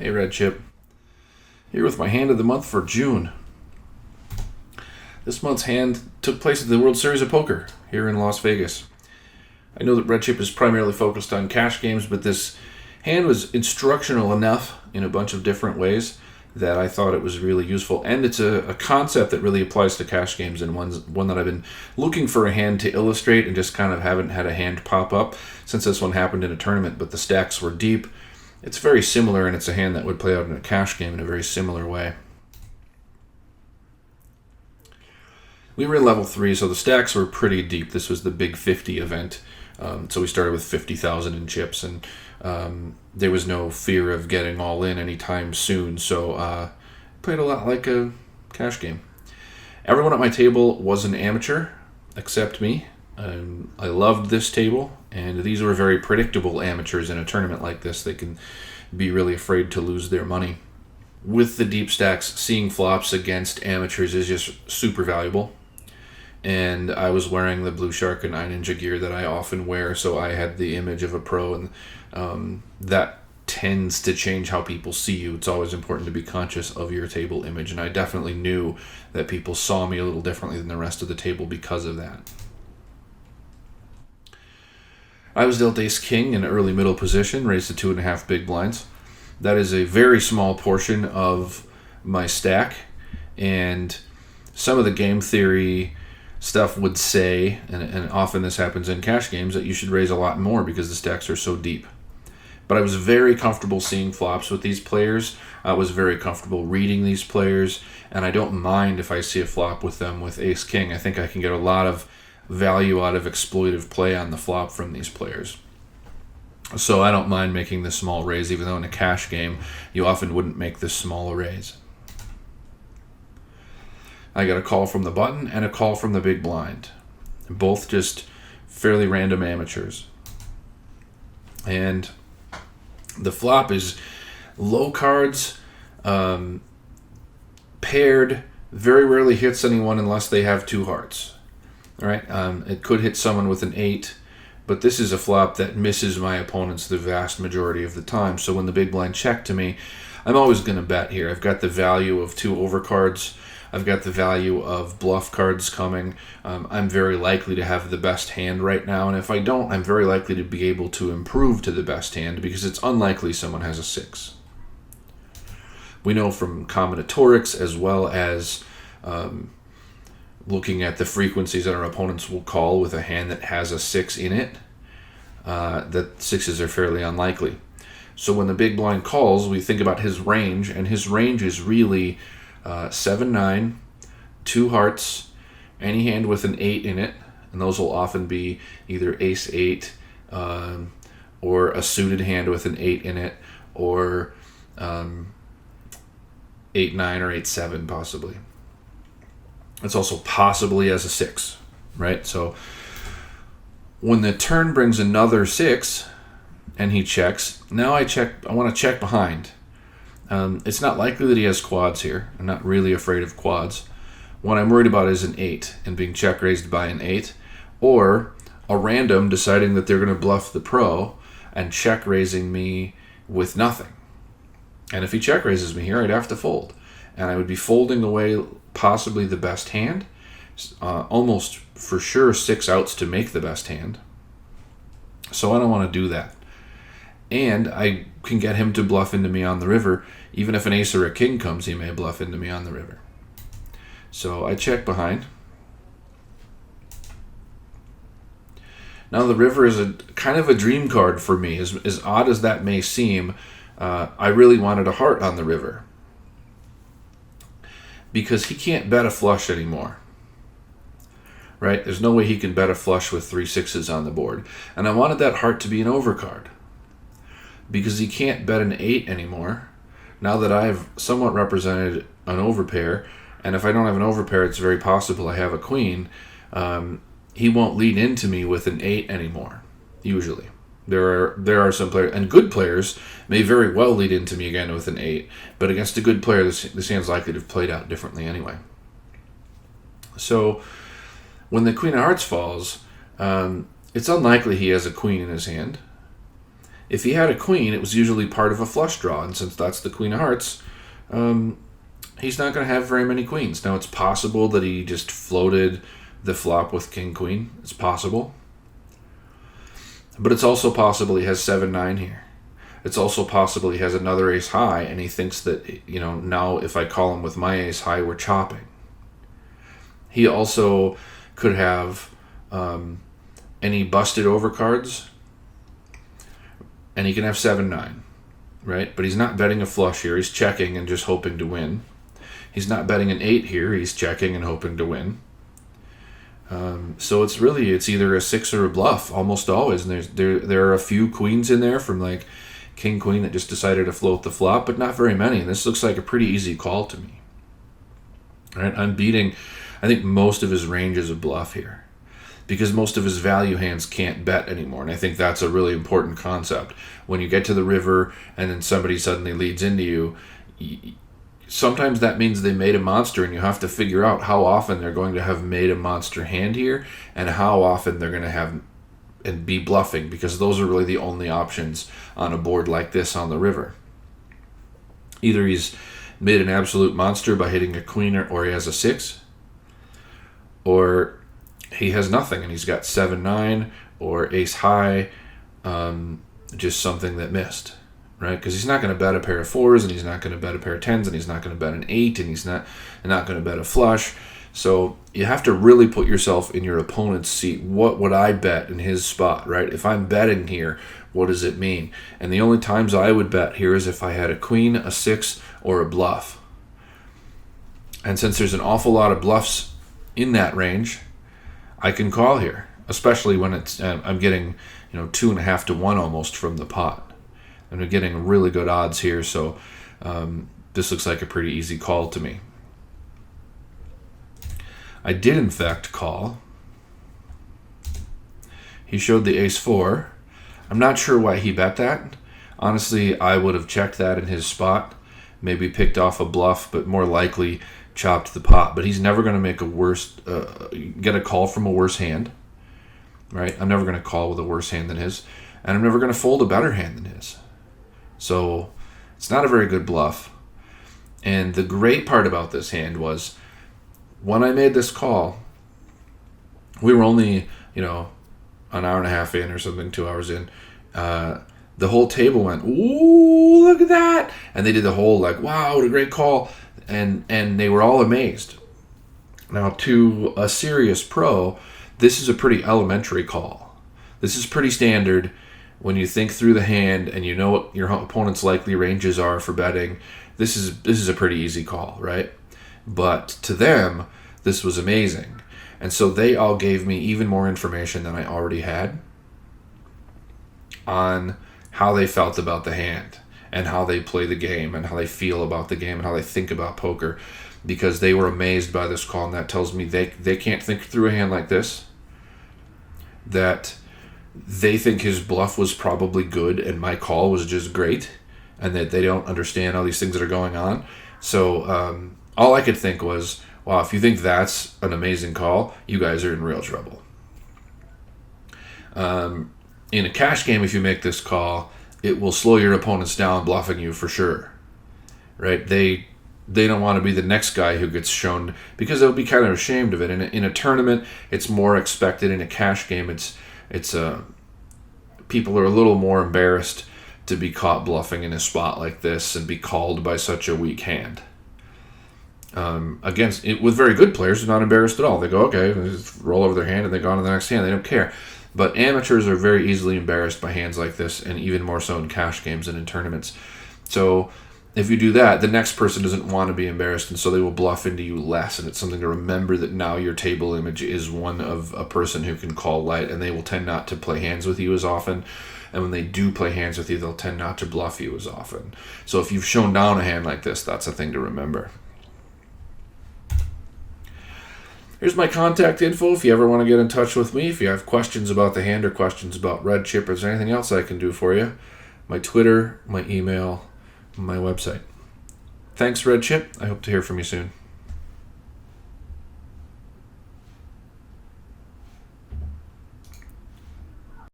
Hey, Red Chip. Here with my hand of the month for June. This month's hand took place at the World Series of Poker here in Las Vegas. I know that Red Chip is primarily focused on cash games, but this hand was instructional enough in a bunch of different ways that I thought it was really useful. And it's a concept that really applies to cash games, and one that I've been looking for a hand to illustrate and just kind of haven't had a hand pop up since this one happened in a tournament, but the stacks were deep. It's very similar, and it's a hand that would play out in a cash game in a very similar way. We were in level 3, so the stacks were pretty deep. This was the Big 50 event, so we started with 50,000 in chips, and there was no fear of getting all in anytime soon, so played a lot like a cash game. Everyone at my table was an amateur, except me. I loved this table, and these were very predictable amateurs in a tournament like this. They can be really afraid to lose their money. With the deep stacks, seeing flops against amateurs is just super valuable. And I was wearing the Blue Shark and Eye Ninja gear that I often wear, so I had the image of a pro, and that tends to change how people see you. It's always important to be conscious of your table image, and I definitely knew that people saw me a little differently than the rest of the table because of that. I was dealt Ace King in early middle position, raised to 2.5 big blinds. That is a very small portion of my stack, and some of the game theory stuff would say, and often this happens in cash games, that you should raise a lot more because the stacks are so deep. But I was very comfortable seeing flops with these players. I was very comfortable reading these players, and I don't mind if I see a flop with them with Ace King. I think I can get a lot of value out of exploitive play on the flop from these players. So I don't mind making this small raise, even though in a cash game you often wouldn't make this small a raise. I got a call from the button and a call from the big blind. Both just fairly random amateurs. And the flop is low cards, paired, very rarely hits anyone unless they have 2 hearts. All right, it could hit someone with an 8, but this is a flop that misses my opponents the vast majority of the time. So when the big blind check to me, I'm always going to bet here. I've got the value of 2 overcards. I've got the value of bluff cards coming. I'm very likely to have the best hand right now, and if I don't, I'm very likely to be able to improve to the best hand because it's unlikely someone has a 6. We know from combinatorics as well as looking at the frequencies that our opponents will call with a hand that has a 6 in it, that 6s are fairly unlikely. So when the big blind calls, we think about his range, and his range is really 7-9, 2 hearts, any hand with an 8 in it, and those will often be either Ace 8 or a suited hand with an 8 in it, or 8-9 or 8-7 possibly. It's also possibly as a 6, right? So when the turn brings another 6 and he checks, now I want to check behind. It's not likely that he has quads here. I'm not really afraid of quads. What I'm worried about is an 8 and being check raised by an 8, or a random deciding that they're going to bluff the pro and check raising me with nothing. And if he check raises me here, I'd have to fold. And I would be folding away possibly the best hand, almost for sure 6 outs to make the best hand. So I don't want to do that. And I can get him to bluff into me on the river. Even if an ace or a king comes, he may bluff into me on the river. So I check behind. Now the river is a kind of a dream card for me. As odd as that may seem, I really wanted a heart on the river, because he can't bet a flush anymore. Right? There's no way he can bet a flush with 3 6s on the board. And I wanted that heart to be an overcard, because he can't bet an 8 anymore now that I've somewhat represented an overpair. And if I don't have an overpair, it's very possible I have a queen. He won't lead into me with an 8 anymore, usually. There are some players, and good players may very well lead into me again with an 8, but against a good player, this hand's likely to have played out differently anyway. So when the Queen of Hearts falls, it's unlikely he has a queen in his hand. If he had a queen, it was usually part of a flush draw, and since that's the queen of hearts, he's not going to have very many queens. Now, it's possible that he just floated the flop with king queen. It's possible. But it's also possible he has 7-9 here. It's also possible he has another ace high, and he thinks that, now if I call him with my ace high, we're chopping. He also could have any busted over cards, and he can have 7-9, right? But he's not betting a flush here. He's checking and just hoping to win. He's not betting an 8 here. He's checking and hoping to win. So it's either a 6 or a bluff almost always. And there are a few queens in there from like king queen that just decided to float the flop, but not very many. And this looks like a pretty easy call to me. All right, I'm beating, I think, most of his range is a bluff here, because most of his value hands can't bet anymore. And I think that's a really important concept. When you get to the river and then somebody suddenly leads into you, sometimes that means they made a monster, and you have to figure out how often they're going to have made a monster hand here and how often they're going to have and be bluffing, because those are really the only options on a board like this on the river. Either he's made an absolute monster by hitting a queen, or he has a 6, or he has nothing and he's got 7-9 or ace high, just something that missed, right? Because he's not going to bet a pair of 4s, and he's not going to bet a pair of 10s, and he's not going to bet an 8, and he's not going to bet a flush. So you have to really put yourself in your opponent's seat. What would I bet in his spot, right? If I'm betting here, what does it mean? And the only times I would bet here is if I had a queen, a 6, or a bluff. And since there's an awful lot of bluffs in that range, I can call here, especially when it's I'm getting 2.5 to 1 almost from the pot. And we're getting really good odds here, so this looks like a pretty easy call to me. I did, in fact, call. He showed the ace-4. I'm not sure why he bet that. Honestly, I would have checked that in his spot, maybe picked off a bluff, but more likely chopped the pot. But he's never going to make get a call from a worse hand, right? I'm never going to call with a worse hand than his, and I'm never going to fold a better hand than his. So it's not a very good bluff. And the great part about this hand was, when I made this call, we were only, an hour and a half in or something, 2 hours in. The whole table went, ooh, look at that. And they did the whole, wow, what a great call. And they were all amazed. Now, to a serious pro, this is a pretty elementary call. This is pretty standard. When you think through the hand and you know what your opponent's likely ranges are for betting, this is a pretty easy call, right? But to them, this was amazing. And so they all gave me even more information than I already had on how they felt about the hand and how they play the game and how they feel about the game and how they think about poker, because they were amazed by this call. And that tells me they can't think through a hand like this, that they think his bluff was probably good and my call was just great, and that they don't understand all these things that are going on. So all I could think was, wow, if you think that's an amazing call, you guys are in real trouble. In a cash game, if you make this call, it will slow your opponents down bluffing you for sure, right? They don't want to be the next guy who gets shown, because they'll be kind of ashamed of it. In a tournament, it's more expected. In a cash game, it's people are a little more embarrassed to be caught bluffing in a spot like this and be called by such a weak hand. With very good players, they're not embarrassed at all. They go, okay, they just roll over their hand and they go on to the next hand. They don't care. But amateurs are very easily embarrassed by hands like this, and even more so in cash games and in tournaments. So if you do that, the next person doesn't want to be embarrassed, and so they will bluff into you less. And it's something to remember, that now your table image is one of a person who can call light, and they will tend not to play hands with you as often. And when they do play hands with you, they'll tend not to bluff you as often. So if you've shown down a hand like this, that's a thing to remember. Here's my contact info if you ever want to get in touch with me. If you have questions about the hand or questions about Red Chip, or is there anything else I can do for you? My Twitter, my email, my website. Thanks, Red Chip. I hope to hear from you soon.